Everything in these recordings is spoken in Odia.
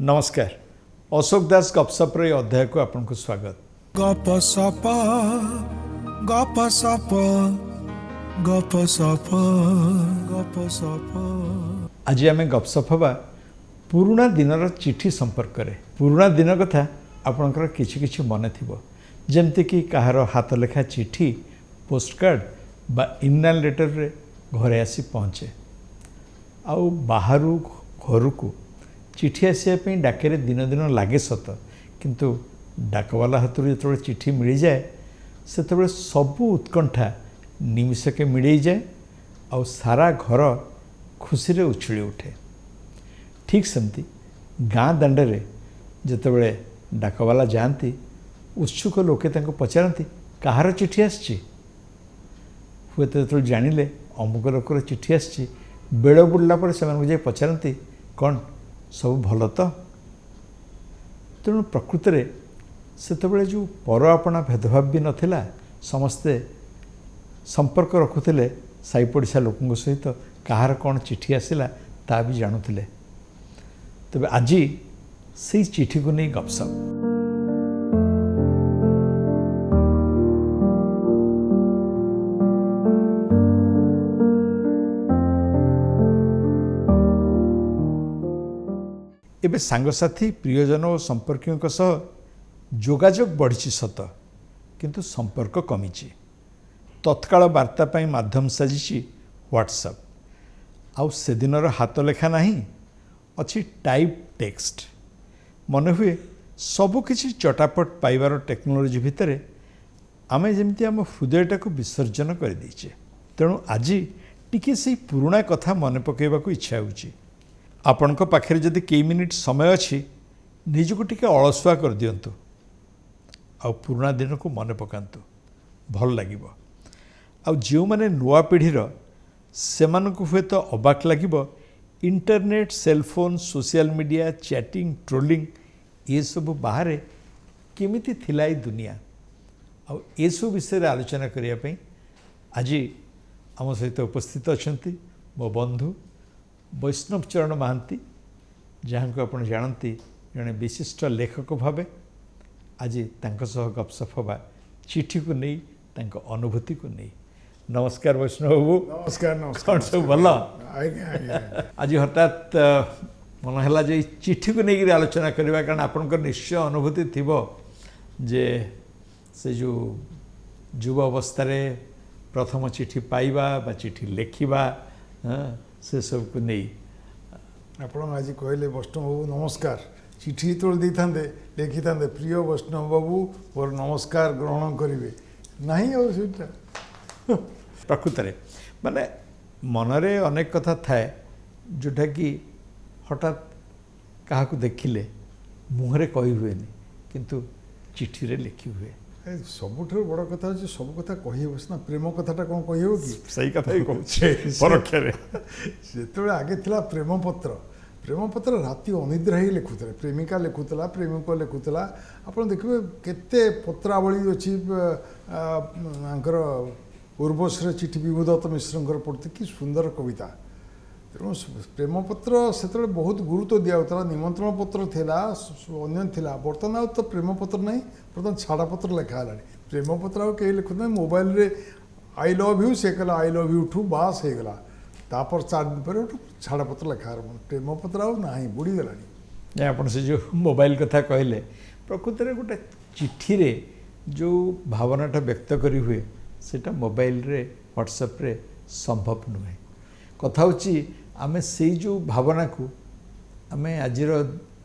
नमस्कार अशोक दास गपसप अध्याय को आपको स्वागत। गपसप गपसप गपसप गपसप आज आम गपसप हवा पुराणा दिनर चिठी संपर्क में। पुराणा दिन कथा आपणकर किछि मन थी जमती कि कहार हाथ लेखा चिठी पोस्टकार्ड बा इमेल लेटर रे घरे आसी पहुँचे आउ बाहर घर को चिठी आसापी डाकरे दिन दिन लगे सत किंतु डाकवाला हाथ जो चिठी मिल जाए से सबू उत्कंठा निमिषके मिल जाए और सारा घर खुशी रे उछली उठे। ठीक सेमती गाँ दांडे जितेबले डाकवाला जाती उत्सुक लोके पचारती कहार चिठी आसी हुए तो जानिले अमुक लोकर चिठी आसी बेड़ बुड़ला से पचारती कौन सब भल तो। तेणु प्रकृत में सेतबले जो पर आपणा भेदभाव भी नथिला समस्ते संपर्क रखुले साई पड़िशा लोकों सहित कहार कौन चिठी आसला ता भी जानूले। तबे आज से चिठी को नहीं गपसप। एबे सांगसाथी प्रियजन और संपर्कियों सह जोगाजोग बढ़ी सत किंतु संपर्क कमीची। तत्काल वार्ता पाई माध्यम साजिची व्हाट्सएप आउ से दिनर हाथ लेखा नहीं अच्छी टाइप टेक्स्ट मन हुए सबकिछि चटापट पाइबार टेक्नोलोजी भितर आमे जेमती आम हृदयटा को विसर्जन कर देचे। तेणु आज टिके से पुराणा कथा मन पकेबाकू इच्छा होची। आपण पाखे जदि कई मिनिट समय अच्छी निजको टिके अलसुआ कर दिंतु आ पुराणा दिन को मन पकातु भल लगे। आ जो मैंने नुआ पीढ़ीर से हुए तो अबाक लगे internet cellphone social media chatting trolling ये सब बाहर केमिति थिला ई दुनिया आ ये सब विषय आलोचना करने आज आम सहित उपस्थित अच्छा मो बंधु वैष्णव चरण महांती जहाँ को आप जानती जड़े विशिष्ट लेखक भावे आज सह गपसप हवा चिठी को नहीं अनुभूति को नहीं। नमस्कार वैष्णव बाबू। नमस्कार नमस्कार। सब भल आज हठात मन है जे चिठी को लेकर आलोचना करवा कारण आपंकर निश्चय अनुभूति थी जे से जो युवा अवस्था प्रथम चिठी पाइबा बा चिठी लेखिबा से सब को नहीं आप आज कहले वैष्णव बाबू नमस्कार चिठी तो दे था लिखि था प्रिय वैष्णव बाबू मोर नमस्कार ग्रहण करेंगे नहीं और सीटा प्रकृत में माने मनरे अनेक कथा थाए जोटा कि हठात क्या देखिले मुहरे कही हुए किंतु चिठी रे लिखी हुए। सबुठ बड़ कथा हो सब कथा कही ना प्रेम कथाटा कौन कही हो कि सही कथा ही कहूँ जो आगे थिला प्रेम पत्र राति अनिद्रा ही लिखुले प्रेमिका लिखुला प्रेमिक लिखुला आप देखिए केते पत्रावली अच्छी उर्वश्री चिठी विभूदत्त मिश्र पढ़ते कि सुंदर कविता। तेणु प्रेम पत्र से बहुत गुरुत्व दिया निमंत्रण पत्र थिला अन्य थिला बर्तमान तो प्रेम पत्र नहीं बर्तमान छाड़पत्र लिखा प्रेम पत्र आ कहीं लिखुना मोबाइल रे आई लव यू से कहला आई लव यू ठू बास हो गला तापर 4 दिन पर छाड़पत्र लिखा प्रेम पत्र ना बुड़ी गला। आप जो मोबाइल कथा कहले प्रकृत में गोटे चिठी रे जो भावनाटा व्यक्त करी हुए सेटा मोबाइल रे व्हाट्सएप रे संभव नुहे। कथा होची आमे से जो भावना को आमे आजिर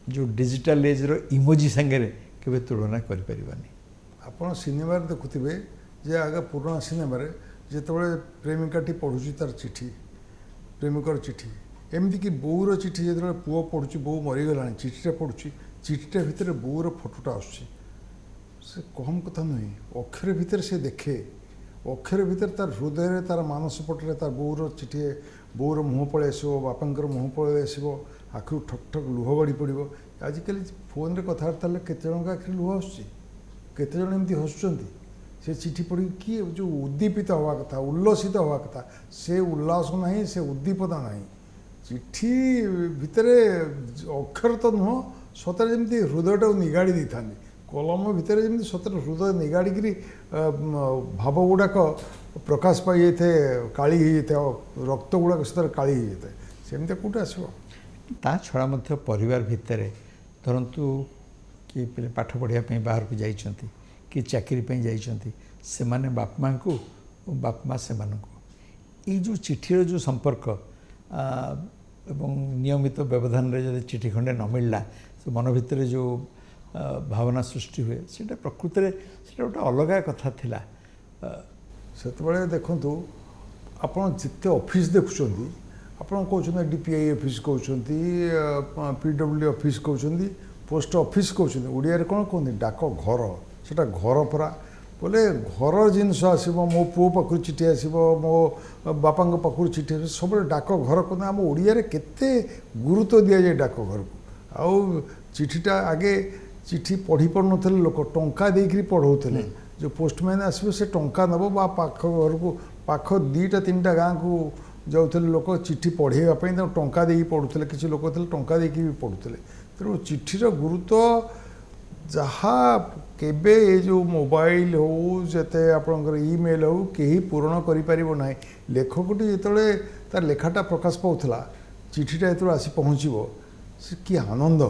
जो डिजिटल एज रो इमोजी संगे केबे तुलना करि परिबानी। आपण सिनेमा देखुथिबे जे आगे पुराना सिनेमा रे जेतबे प्रेमिकाटी पढ़ुची तार चिठी प्रेमिकर चिठी एमती कि बोर चिठी जो पुओ पढ़ुची बो मरीगला चिठीटा पढ़ुची चिठीटा भितर बोर फोटोटा आसुची से कम कथा नुहे अक्षर भितर से देखे अक्षर भितर तार हृदय तार मानस पटे तार बोर चिठी बोर मुँह पलि आस बापांर मुँह पलि आस आखिर ठक ठक लुह गड़ी पड़ो। आजिकल फोन रे कथबार्ता केते जन आखिर लुह आसुची केते जन एमती हसुचंती से चिठी पढ़ी किए जो उद्दीपित हवा कथा उल्लसित हवा कथा से उल्लास ना से उद्दीपना ना चिठी भितर अक्षर तो नुह ସତରେ ଯେମିତି ହୃଦୟଟାକୁ ନିଗାଡ଼ି ଦେଇଥାନ୍ତି କଲମ ଭିତରେ ଯେମିତି ସତରେ ହୃଦୟ ନିଗାଡ଼ିକିରି ଭାବ ଗୁଡ଼ାକ ପ୍ରକାଶ ପାଇଯାଇଥାଏ କାଳି ହେଇଯାଇଥାଏ ରକ୍ତ ଗୁଡ଼ାକ ସତରେ କାଳି ହେଇଯାଇଥାଏ ସେମିତି କେଉଁଠି ଆସିବ ତା ଛଡ଼ା ମଧ୍ୟ ପରିବାର ଭିତରେ ଧରନ୍ତୁ କିଏ ପିଲା ପାଠ ପଢ଼ିବା ପାଇଁ ବାହାରକୁ ଯାଇଛନ୍ତି କି ଚାକିରି ପାଇଁ ଯାଇଛନ୍ତି ସେମାନେ ବାପା ମାଆଙ୍କୁ ଓ ବାପା ମା ସେମାନଙ୍କୁ ଏଇ ଯେଉଁ ଚିଠିର ଯେଉଁ ସମ୍ପର୍କ ଏବଂ ନିୟମିତ ବ୍ୟବଧାନରେ ଯଦି ଚିଠି ଖଣ୍ଡେ ନ ମିଳିଲା ସେ ମନ ଭିତରେ ଯେଉଁ ଭାବନା ସୃଷ୍ଟି ହୁଏ ସେଇଟା ପ୍ରକୃତରେ ସେଇଟା ଗୋଟେ ଅଲଗା କଥା ଥିଲା ସେତେବେଳେ ଦେଖନ୍ତୁ ଆପଣ ଯେତେ ଅଫିସ୍ ଦେଖୁଛନ୍ତି ଆପଣ କହୁଛନ୍ତି DPI ଅଫିସ୍ କହୁଛନ୍ତି PW ଅଫିସ୍ କହୁଛନ୍ତି ପୋଷ୍ଟ ଅଫିସ୍ କହୁଛନ୍ତି ଓଡ଼ିଆରେ କ'ଣ କୁହନ୍ତି ଡାକ ଘର ସେଇଟା ଘର ପରା ବୋଲେ ଘର ଜିନିଷ ଆସିବ ମୋ ପୁଅ ପାଖରୁ ଚିଠି ଆସିବ ମୋ ବାପାଙ୍କ ପାଖରୁ ଚିଠି ଆସିବ ସବୁବେଳେ ଡାକ ଘର କହନ୍ତି ଆମ ଓଡ଼ିଆରେ କେତେ ଗୁରୁତ୍ୱ ଦିଆଯାଏ ଡାକ ଘରକୁ ଆଉ ଚିଠିଟା ଆଗେ ଚିଠି ପଢ଼ି ପାରୁନଥିଲେ ଲୋକ ଟଙ୍କା ଦେଇକରି ପଢ଼ଉଥିଲେ ଯେଉଁ ପୋଷ୍ଟମ୍ୟାନ୍ ଆସିବ ସେ ଟଙ୍କା ନେବ ବା ପାଖ ଘରକୁ ପାଖ 2ଟା 3ଟା ଗାଁକୁ ଯାଉଥିଲେ ଲୋକ ଚିଠି ପଢ଼େଇବା ପାଇଁ ତାଙ୍କୁ ଟଙ୍କା ଦେଇକି ପଢ଼ୁଥିଲେ କିଛି ଲୋକ ଥିଲେ ଟଙ୍କା ଦେଇକି ବି ପଢ଼ୁଥିଲେ ତେଣୁ ଚିଠିର ଗୁରୁତ୍ୱ ଯାହା କେବେ ଏ ଯେଉଁ ମୋବାଇଲ ହେଉ ଯେତେ ଆପଣଙ୍କର ଇମେଲ୍ ହେଉ କେହି ପୂରଣ କରିପାରିବ ନାହିଁ ଲେଖକଟି ଯେତେବେଳେ ତାର ଲେଖାଟା ପ୍ରକାଶ ପାଉଥିଲା ଚିଠିଟା ଯେତେବେଳେ ଆସି ପହଞ୍ଚିବ ସେ କି ଆନନ୍ଦ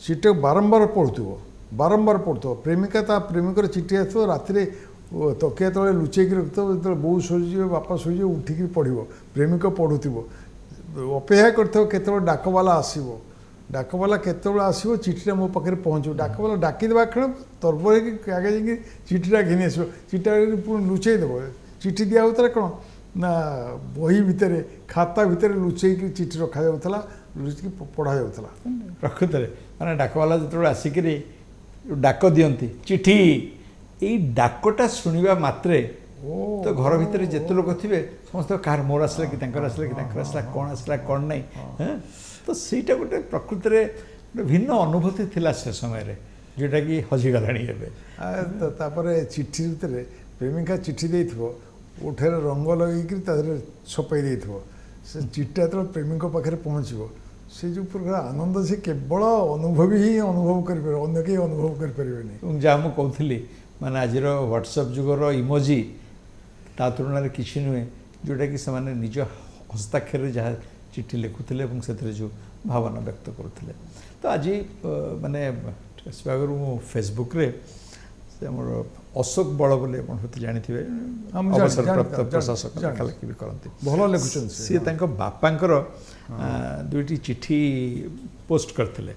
ଚିଠିଟାକୁ ବାରମ୍ବାର ପଢ଼ୁଥିବ ପ୍ରେମିକା ତା ପ୍ରେମିକର ଚିଠି ଆସିଥିବ ରାତିରେ ତକିଆ ତଳେ ଲୁଚେଇକି ରଖିଥିବ ଯେତେବେଳେ ବୋଉ ଶୋଇଯିବେ ବାପା ଶୋଇଯିବେ ଉଠିକି ପଢ଼ିବ ପ୍ରେମିକ ପଢ଼ୁଥିବ ଅପେକ୍ଷା କରିଥିବ କେତେବେଳେ ଡାକବାଲା ଆସିବ ଡାକବାଲା କେତେବେଳେ ଆସିବ ଚିଠିଟା ମୋ ପାଖରେ ପହଞ୍ଚିବ ଡାକବାଲା ଡାକିଦେବା କ୍ଷଣ ତରବର ହେଇକି ଆଗେ ଯାଇକି ଚିଠିଟା ଘିନି ଆସିବ ଚିଠିଟା ପୁଣି ଲୁଚେଇ ଦେବ ଚିଠି ଦିଆ ହେଉଥିଲା କ'ଣ ନା ବହି ଭିତରେ ଖାତା ଭିତରେ ଲୁଚେଇକି ଚିଠି ରଖାଯାଉଥିଲା ଲୁଚେଇକି ପଢ଼ା ଯାଉଥିଲା ପ୍ରକୃତରେ ମାନେ ଡାକବାଲା ଯେତେବେଳେ ଆସିକିରି ଡାକ ଦିଅନ୍ତି ଚିଠି ଏଇ ଡାକଟା ଶୁଣିବା ମାତ୍ରେ ତ ଘର ଭିତରେ ଯେତେ ଲୋକ ଥିବେ ସମସ୍ତେ କାହାର ମୋର ଆସିଲା କି ତାଙ୍କର ଆସିଲା କ'ଣ ଆସିଲା କ'ଣ ନାହିଁ ତ ସେଇଟା ଗୋଟେ ପ୍ରକୃତରେ ଗୋଟେ ଭିନ୍ନ ଅନୁଭୂତି ଥିଲା ସେ ସମୟରେ ଯେଉଁଟାକି ହଜିଗଲାଣି ଏବେ ତାପରେ ଚିଠି ଭିତରେ ପ୍ରେମିକା ଚିଠି ଦେଇଥିବ ଓଠରେ ରଙ୍ଗ ଲଗେଇକିରି ତା ଦେହରେ ଛପେଇ ଦେଇଥିବ ସେ ଚିଠିଟା ଯେତେବେଳେ ପ୍ରେମିକ ପାଖରେ ପହଞ୍ଚିବ ସେ ଯେଉଁ ପ୍ରକାର ଆନନ୍ଦ ସେ କେବଳ ଅନୁଭବୀ ହିଁ ଅନୁଭବ କରିପାରିବେ ଅନ୍ୟ କେହି ଅନୁଭବ କରିପାରିବେନି ଏବଂ ଯାହା ମୁଁ କହୁଥିଲି ମାନେ ଆଜିର ହ୍ୱାଟ୍ସଆପ୍ ଯୁଗର ଇମୋଜି ତା ତୁଳନାରେ କିଛି ନୁହେଁ ଯେଉଁଟାକି ସେମାନେ ନିଜ ହସ୍ତାକ୍ଷରରେ ଯାହା ଚିଠି ଲେଖୁଥିଲେ ଏବଂ ସେଥିରେ ଯେଉଁ ଭାବନା ବ୍ୟକ୍ତ କରୁଥିଲେ ତ ଆଜି ମାନେ ଆସିବା ଆଗରୁ ମୁଁ ଫେସବୁକ୍ରେ ସେ ଆମର ଅଶୋକ ବଳ ବୋଲି ଆପଣ ହୁଏତ ଜାଣିଥିବେ ଅବସରପ୍ରାପ୍ତ ପ୍ରଶାସକ ଲେଖାଲେଖି ବି କରନ୍ତି ଭଲ ଲେଖୁଛନ୍ତି ସିଏ ତାଙ୍କ ବାପାଙ୍କର 2ଟି ଚିଠି ପୋଷ୍ଟ କରିଥିଲେ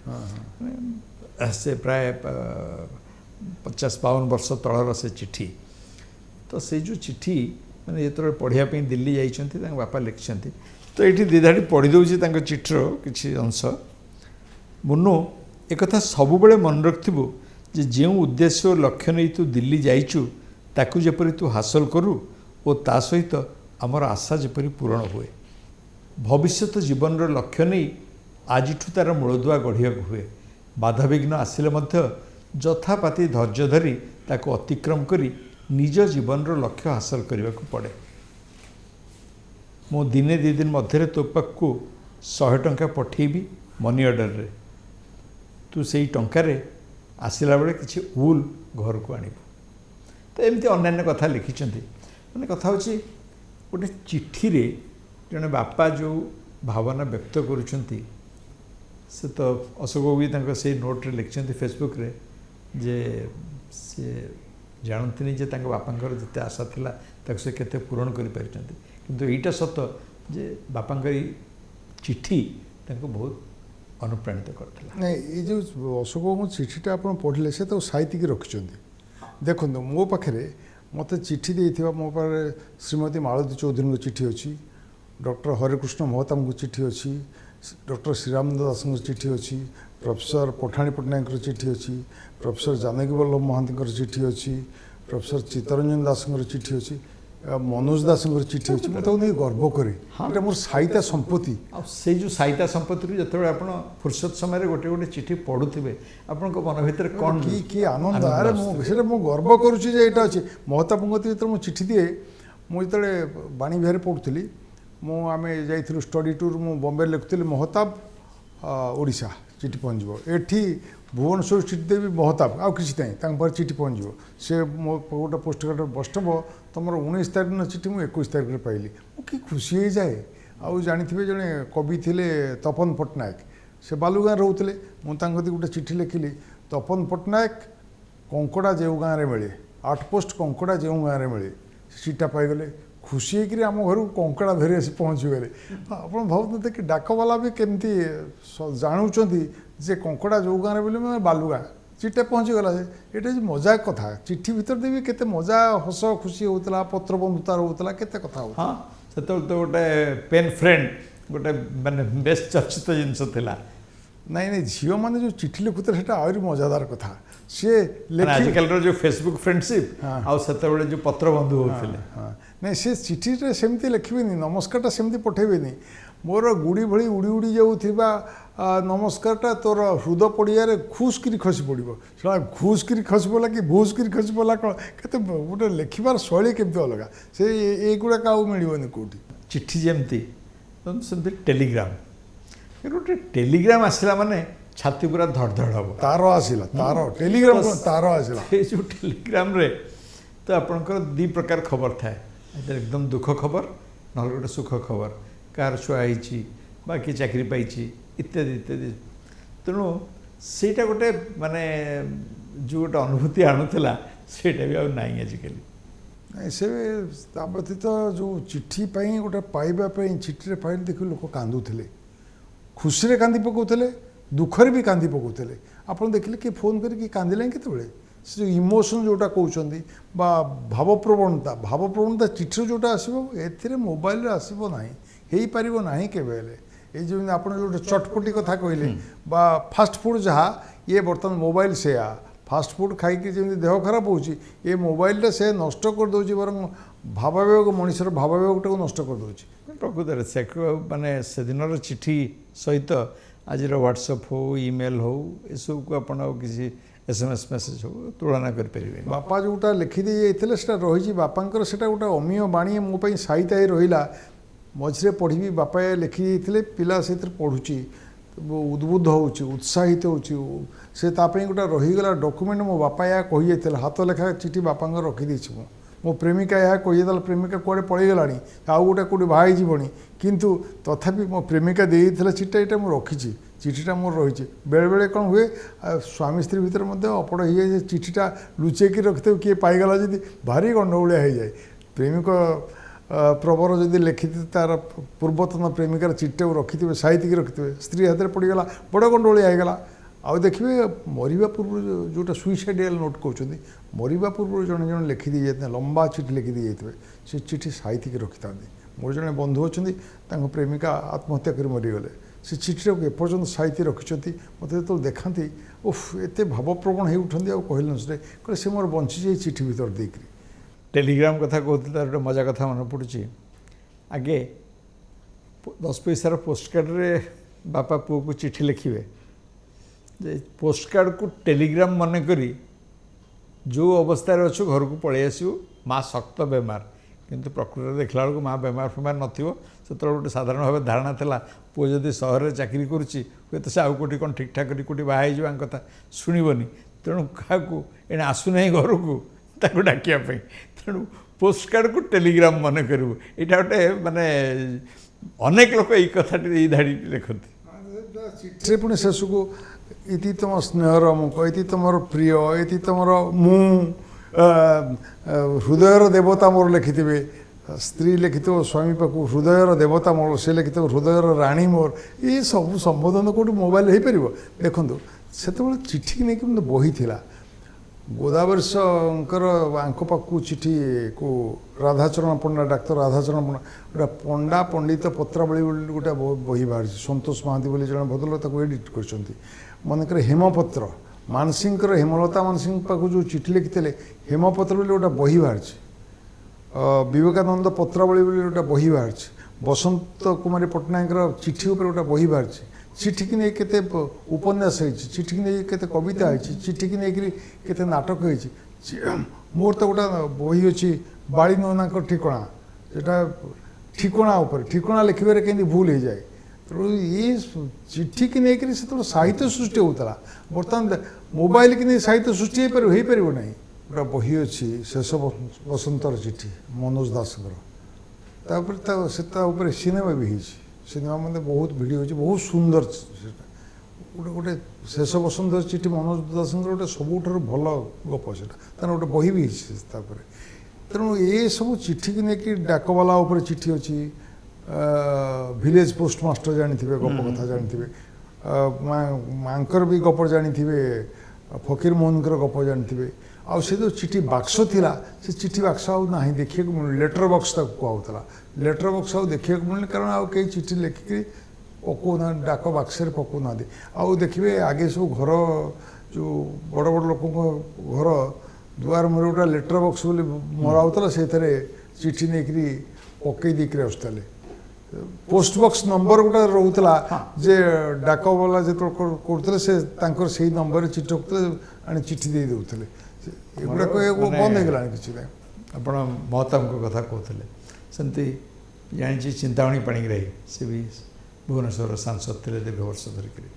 ସେ ପ୍ରାୟ 50-52 ବର୍ଷ ତଳର ସେ ଚିଠି ତ ସେଇ ଯେଉଁ ଚିଠି ମାନେ ଯେତେବେଳେ ପଢ଼ିବା ପାଇଁ ଦିଲ୍ଲୀ ଯାଇଛନ୍ତି ତାଙ୍କ ବାପା ଲେଖିଛନ୍ତି ତ ଏଇଠି ଦ୍ୱିଧାଟି ପଢ଼ିଦେଉଛି ତାଙ୍କ ଚିଠିର କିଛି ଅଂଶ ମୁନୁ ଏକଥା ସବୁବେଳେ ମନେ ରଖିଥିବୁ ଯେ ଯେଉଁ ଉଦ୍ଦେଶ୍ୟ ଓ ଲକ୍ଷ୍ୟ ନେଇ ତୁ ଦିଲ୍ଲୀ ଯାଇଛୁ ତାକୁ ଯେପରି ତୁ ହାସଲ କରୁ ଓ ତା ସହିତ ଆମର ଆଶା ଯେପରି ପୂରଣ ହୁଏ ଭବିଷ୍ୟତ ଜୀବନର ଲକ୍ଷ୍ୟ ନେଇ ଆଜିଠୁ ତା'ର ମୂଳଦୁଆ ଗଢ଼ିବାକୁ ହୁଏ ବାଧାବିଘ୍ନ ଆସିଲେ ମଧ୍ୟ ଯଥାପାତି ଧୈର୍ଯ୍ୟ ଧରି ତାକୁ ଅତିକ୍ରମ କରି ନିଜ ଜୀବନର ଲକ୍ଷ୍ୟ ହାସଲ କରିବାକୁ ପଡ଼େ ମୁଁ ଦିନେ 2 ଦିନ ମଧ୍ୟରେ ତୋ ପାଖକୁ 100 ଟଙ୍କା ପଠାଇବି ମନି ଅର୍ଡ଼ରରେ ତୁ ସେଇ ଟଙ୍କାରେ ଆସିଲା ବେଳେ କିଛି ଉଲ୍ ଘରକୁ ଆଣିବୁ ତ ଏମିତି ଅନ୍ୟାନ୍ୟ କଥା ଲେଖିଛନ୍ତି ମାନେ କଥା ହେଉଛି ଗୋଟେ ଚିଠିରେ ଜଣେ ବାପା ଯେଉଁ ଭାବନା ବ୍ୟକ୍ତ କରୁଛନ୍ତି ସେ ତ ଅଶୋକ ବି ତାଙ୍କ ସେଇ ନୋଟ୍ରେ ଲେଖିଛନ୍ତି ଫେସବୁକ୍ରେ ଯେ ସେ ଜାଣନ୍ତିନି ଯେ ତାଙ୍କ ବାପାଙ୍କର ଯେତେ ଆଶା ଥିଲା ତାକୁ ସେ କେତେ ପୂରଣ କରିପାରିଛନ୍ତି କିନ୍ତୁ ଏଇଟା ସତ ଯେ ବାପାଙ୍କର ଏଇ ଚିଠି ତାଙ୍କୁ ବହୁତ ଅନୁପ୍ରାଣିତ କରିଥିଲା ନାଇଁ ଏଇ ଯେଉଁ ଅଶୋକଙ୍କ ଚିଠିଟା ଆପଣ ପଢ଼ିଲେ ସେ ତାକୁ ସାଇତିକି ରଖିଛନ୍ତି ଦେଖନ୍ତୁ ମୋ ପାଖରେ ମୋତେ ଚିଠି ଦେଇଥିବା ମୋ ପାଖରେ ଶ୍ରୀମତୀ ମାଳତୀ ଚୌଧୁରୀଙ୍କ ଚିଠି ଅଛି ଡକ୍ଟର ହରେକୃଷ୍ଣ ମହତାବଙ୍କ ଚିଠି ଅଛି ଡକ୍ଟର ଶ୍ରୀରାମଚନ୍ଦ୍ର ଦାସଙ୍କ ଚିଠି ଅଛି ପ୍ରଫେସର ପଠାଣି ପଟ୍ଟନାୟକଙ୍କର ଚିଠି ଅଛି ପ୍ରଫେସର ଜାନକୀ ବଲ୍ଲଭ ମହାନ୍ତିଙ୍କର ଚିଠି ଅଛି ପ୍ରଫେସର ଚିତ୍ତରଞ୍ଜନ ଦାସଙ୍କର ଚିଠି ଅଛି ମନୋଜ ଦାସଙ୍କର ଚିଠି ଅଛି ମୁଁ ତାକୁ ନେଇ ଗର୍ବ କରେ ଏଇଟା ମୋର ସାହିତ୍ୟ ସମ୍ପତ୍ତି ଆଉ ସେଇ ଯେଉଁ ସାହିତ୍ୟ ସମ୍ପତ୍ତିରୁ ଯେତେବେଳେ ଆପଣ ଫୁର୍ସତ ସମୟରେ ଗୋଟେ ଗୋଟେ ଚିଠି ପଢ଼ୁଥିବେ ଆପଣଙ୍କ ମନ ଭିତରେ କ'ଣ କି ଆନନ୍ଦ ଆରେ ମୁଁ ସେଇଟା ମୁଁ ଗର୍ବ କରୁଛି ଯେ ଏଇଟା ଅଛି ମହତାବଙ୍କ ଯେତେବେଳେ ମୁଁ ଚିଠି ଦିଏ ମୁଁ ଯେତେବେଳେ ବାଣୀ ବିହାରରେ ପଢ଼ୁଥିଲି ଆମେ ଯାଇଥିଲୁ ଷ୍ଟଡି ଟୁର୍ ମୁଁ ବମ୍ବେରେ ଲେଖୁଥିଲି ମହତାବ ଓଡ଼ିଶା चिठी पहुँच एठी भुवनेश्वर चिठी देवी महताब आउ किसी ना पाखे चिठी पहुँच से मो गोटे पोस्ट कार्ड बसटब तुम 19 तारीख न चिठी मुझे 21 तारीख में पाइली कि खुशी हो जाए आउ जानी जड़े कवि थे तपन पट्टनायक से बालुगाँ रोते मुझे गोटे चिठी लिखिली तपन पट्टनायक कंकड़ा जो गाँव में मिले 8 पोस्ट कंकड़ा जो गाँव में मिले चिठा पाईगले खुशी होकर आम घर कंकड़ा धरी आसी पहुँचीगले आप भावते कि डाकवाला भी केमती जानूँ जे कंकड़ा जो गाँव में मिले बालुगाँ चिठा पहुँचीगला ये मजा कथा चिठी भितर भी केते मजा हस खुशी होता पत्र बंधुता रोला केते कथा हो हाँ से तो गोटे पेन फ्रेंड गोटे माने बेस्ट चर्चित जिनस थिला नाई नाई झील मैंने जो चिठी लिखुते हैं आहरी मजादार कथा सी आजिकल जो फेसबुक फ्रेंडशिप आते जो पत्र बंधु होते नहीं से चिठी सेमती लिखे नमस्कार सेमती पठेबे मोर गुड़ी भली उड़ी उड़ी जाऊा नमस्कारटा तोर हृद पड़िया खुशकरी खसी पड़ो से घुषकरी खसी पड़ा कि भूसकरी खसी पड़ा कौन के गोटे लिखार शैली केमती अलग से युवाक आउ मिलनी कौटी चिठी जमती सेमती टेलीग्राम गोटे टेलीग्राम आसला माने छाती पूरा धड़धड़ हम तार आसला तार टेलीग्राम तार आसला ये जो टेलीग्राम रे तो आपंकर दी प्रकार खबर थाए एकदम दुख खबर ना गोटे सुख खबर कार छुआ बाकी चाकरी पाई इत्यादि इत्यादि तेणु सेटा गोटे माने जो गोटे अनुभूति आणुला सेटा भी आई आजिकल नहीं से व्यतीत जो चिठी गोटे पाइबापी चिठी फाइल देख लोक कांदुले खुशी कांदी पकाउले दुखरे भी कांदी पकाउले आप देखिले कि फोन करके कांदिले केतबेले से जो इमोशन जोटा कहते भावप्रवणता चिठी जोटा आसो ए मोबाइल आसब ना हो पार ना केवे ये जो आप जो चटपटी कथा कहले बा फास्ट फूड जहाँ ये बर्तमान मोबाइल से फास्ट फूड खाई जमी देह खराब हो मोबाइल से नष्ट कर दौर बर भावावेग मनुष्यर भावावेगटा नष्ट कर दौर प्रकृत से माने से दिन चिठी सहित आज व्हाट्सएप हो ईमेल हो यू को आप किसी SMS मेसेज हो तुलना करें बापा जोटा लिखिदी जाते रही बापांकर से गोटे अमीय बाणी मोपाई साहित्य रहा मझे पढ़ी बापा लिखिदे पिला से पढ़ुची उद्बुद्ध हो उत्साहित हो गोटे रहीगला डॉक्यूमेंट मो बापा या कही जाते हाथ लेखा चिठी बापा रखीदी मो प्रेमिका यह कहीदेला प्रेमिका कुआड़े पलैगला आउ गोटे कौटे बाहर किंतु तथापि मो प्रेमिका देता चिठा यहाँ मुझे रखी चिठीटा मोर रही बेले बेले कौन हुए स्वामी स्त्री भितर अपड़ हो जाए चिठीटा लुचेक रखिथे किए पाईगला जदि भारी गंडगोलिया हो जाए प्रेमिक प्रवर जदि लिखि तार पूर्वतन प्रेमिकार चिठीटा रखिथे साइतिक रखिथे स्त्री हाथ में पड़गला बड़ गंडगोलिया होगला आउ देखिए मरवा पूर्व जोटा सुइसाइडियल नोट कहते मरवा पूर्व जड़े जड़े लिखिदी जाते लंबा चिठी लिखिदी जाते से चिठी साइतिक रखि था मोर जड़े बंधु अच्छा प्रेमिका आत्महत्या कर मरीगले से चिठी को एपर्तंत साइती रखिंट मत जो देखा उफ एत भावप्रवण हो उठती कहले से कहे से मोर बंची जाए चिठी भर देकर टेलीग्राम कथा कहते गोटे मजा कथा मन पड़ी आगे 10 पैसार पोस्टकार्ड रे बापा पुओ को चिठी लिखे पोस्टकार्ड को टेलीग्राम मन करी जो अवस्था अच्छु घर को पलि आसो माँ शक्त बेमार किंतु प्रकृति देखला बेलू माँ बेमार फेमार नथिबो से गोटे साधारण भाव धारणा था पुओ जदि सहर में चाकरी करुच्ची हूँ तो से आउ कौटी कौन ठीक ठाक करी कौटी बाहर जावा कथा शुणवनी तेणु क्या एने आसुना घर को डाकियापी तेणु पोस्टकार्ड को टेलीग्राम मन करूँ यहाँ गोटे माने अनेक लोक ये कथाटी धाड़ी लिखती चिठी पुणी शेष को इति तुम स्नेहर मुख इति तुम प्रिय इति तुम मु हृदयर देवता मोर लिखिथे स्त्री लिखिथ स्वामी पाक हृदयर देवता मोर से लिखिथ हृदयर राणी मोर ये सब संबोधन कौट मोबाइल हो पार देखो से चिठी नहीं कि बही थी गोदावरीशंकर आंक पाखु चिठी को राधाचरण पंडा डाक्तर राधाचरण पंडा गोटे पंडा पंडित पत्रावली गोटे बही बाहर संतोष महांती बोली जन भद्रलोक एडिट कर मनकर हेमपत्र मानसिंह हेमलता मानसिंह पाखु जो चिठी लिखिते हेमपत्र बोली गोटे बही बाहर विवेकानंद पत्रावली बोली गोटे बही बाहर बसंत कुमारी पट्टनायक चिठी उपर गोटे बही बाहर चिठी की नहीं केते उपन्यास होती चिठी की नहीं केते कविता होती चिठी की नहीं केते नाटक होती मोर तो गोटे बही अच्छी बाड़ी नना ठिकणा से ठिकणा ठिकणा लिखे कहीं भूल हो जाए ତେଣୁ ଏ ଚିଠି କି ନେଇକରି ସେତେବେଳେ ସାହିତ୍ୟ ସୃଷ୍ଟି ହେଉଥିଲା। ବର୍ତ୍ତମାନ ମୋବାଇଲ କି ନେଇ ସାହିତ୍ୟ ସୃଷ୍ଟି ହେଇପାରିବ ନାହିଁ। ଗୋଟେ ବହି ଅଛି ଶେଷ ବସନ୍ତର ଚିଠି ମନୋଜ ଦାସଙ୍କର, ତାପରେ ସେ ତା ଉପରେ ସିନେମା ବି ହେଇଛି। ସିନେମା ମାନେ ବହୁତ ଭିଡ଼ିଓ ଅଛି, ବହୁତ ସୁନ୍ଦର ସେଟା। ଗୋଟେ ଶେଷ ବସନ୍ତର ଚିଠି ମନୋଜ ଦାସଙ୍କର ଗୋଟେ ସବୁଠାରୁ ଭଲ ଗପ ସେଟା, ତାର ଗୋଟେ ବହି ବି ହେଇଛି ତାପରେ। ତେଣୁ ଏସବୁ ଚିଠିକି ନେଇକି ଡାକବାଲା ଉପରେ ଚିଠି ଅଛି, ଭିଲେଜ ପୋଷ୍ଟମାଷ୍ଟର ଜାଣିଥିବେ, ଗପ କଥା ଜାଣିଥିବେ, ମାଙ୍କର ବି ଗପ ଜାଣିଥିବେ, ଫକୀର ମୋହନଙ୍କର ଗପ ଜାଣିଥିବେ। ଆଉ ସେ ଯେଉଁ ଚିଠି ବାକ୍ସ ଥିଲା, ସେ ଚିଠି ବାକ୍ସ ଆଉ ନାହିଁ, ଦେଖିବାକୁ ମିଳୁନି। ଲେଟର ବକ୍ସ ତାକୁ କୁହାହେଉଥିଲା। ଲେଟର ବକ୍ସ ଆଉ ଦେଖିବାକୁ ମିଳୁନି, କାରଣ ଆଉ କେହି ଚିଠି ଲେଖିକି ପକାଉନାହାନ୍ତି, ଡାକ ବାକ୍ସରେ ପକାଉନାହାନ୍ତି। ଆଉ ଦେଖିବେ ଆଗେ ସବୁ ଘର ଯେଉଁ ବଡ଼ ବଡ଼ ଲୋକଙ୍କ ଘର ଦୁଆର ମୁହଁରେ ଗୋଟେ ଲେଟର ବକ୍ସ ବୋଲି ମରା ହେଉଥିଲା, ସେଇଥିରେ ଚିଠି ନେଇକରି ପକେଇ ଦେଇକରି ଆସୁଥିଲେ। ପୋଷ୍ଟ ବକ୍ସ ନମ୍ବର ଗୋଟେ ରହୁଥିଲା, ଯେ ଡାକବାଲା ଯେତେବେଳେ କରୁଥିଲେ ସେ ତାଙ୍କର ସେଇ ନମ୍ବରରେ ଚିଠି ରଖୁଥିଲେ, ଆଣି ଚିଠି ଦେଇ ଦେଉଥିଲେ। ଏଗୁଡ଼ାକ ବନ୍ଦ ହେଇଗଲାଣି କିଛି ନାହିଁ। ଆପଣ ମହତାବଙ୍କ କଥା କହୁଥିଲେ, ସେମିତି ଜାଣିଛି ଚିନ୍ତାମଣି ପାଣିଗ୍ରାହୀ, ସେ ବି ଭୁବନେଶ୍ୱରର ସାଂସଦ ଥିଲେ ଦୀର୍ଘ ବର୍ଷ ଧରିକରି।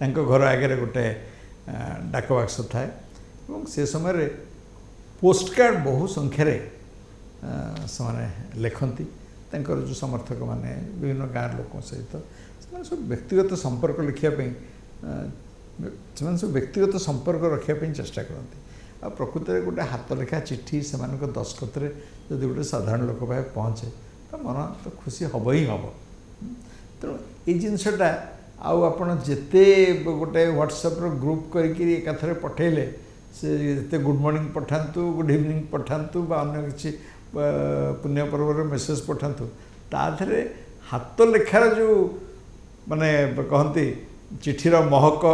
ତାଙ୍କ ଘର ଆଗରେ ଗୋଟେ ଡାକ ବାକ୍ସ ଥାଏ ଏବଂ ସେ ସମୟରେ ପୋଷ୍ଟକାର୍ଡ଼ ବହୁ ସଂଖ୍ୟାରେ ସେମାନେ ଲେଖନ୍ତି। ତାଙ୍କର ଯେଉଁ ସମର୍ଥକମାନେ ବିଭିନ୍ନ ଗାଁର ଲୋକଙ୍କ ସହିତ ସେମାନେ ସବୁ ବ୍ୟକ୍ତିଗତ ସମ୍ପର୍କ ଲେଖିବା ପାଇଁ, ସେମାନେ ସବୁ ବ୍ୟକ୍ତିଗତ ସମ୍ପର୍କ ରଖିବା ପାଇଁ ଚେଷ୍ଟା କରନ୍ତି। ଆଉ ପ୍ରକୃତରେ ଗୋଟେ ହାତ ଲେଖା ଚିଠି ସେମାନଙ୍କ ଦସ୍ତଖତରେ ଯଦି ଗୋଟେ ସାଧାରଣ ଲୋକ ପାଖେ ପହଞ୍ଚେ, ତ ମନ ତ ଖୁସି ହେବ ହିଁ ହେବ। ତେଣୁ ଏଇ ଜିନିଷଟା ଆଉ ଆପଣ ଯେତେ ଗୋଟେ ହ୍ୱାଟ୍ସଆପ୍ର ଗ୍ରୁପ୍ କରିକି ଏକାଥରେ ପଠାଇଲେ, ସେ ଯେତେ ଗୁଡ଼୍ ମର୍ଣ୍ଣିଂ ପଠାନ୍ତୁ, ଗୁଡ଼୍ ଇଭିନିଂ ପଠାନ୍ତୁ ବା ଅନ୍ୟ କିଛି ପୁଣ୍ୟ ପର୍ବରେ ମେସେଜ୍ ପଠାନ୍ତୁ, ତା ଦେହରେ ହାତ ଲେଖାର ଯେଉଁ ମାନେ କହନ୍ତି ଚିଠିର ମହକ,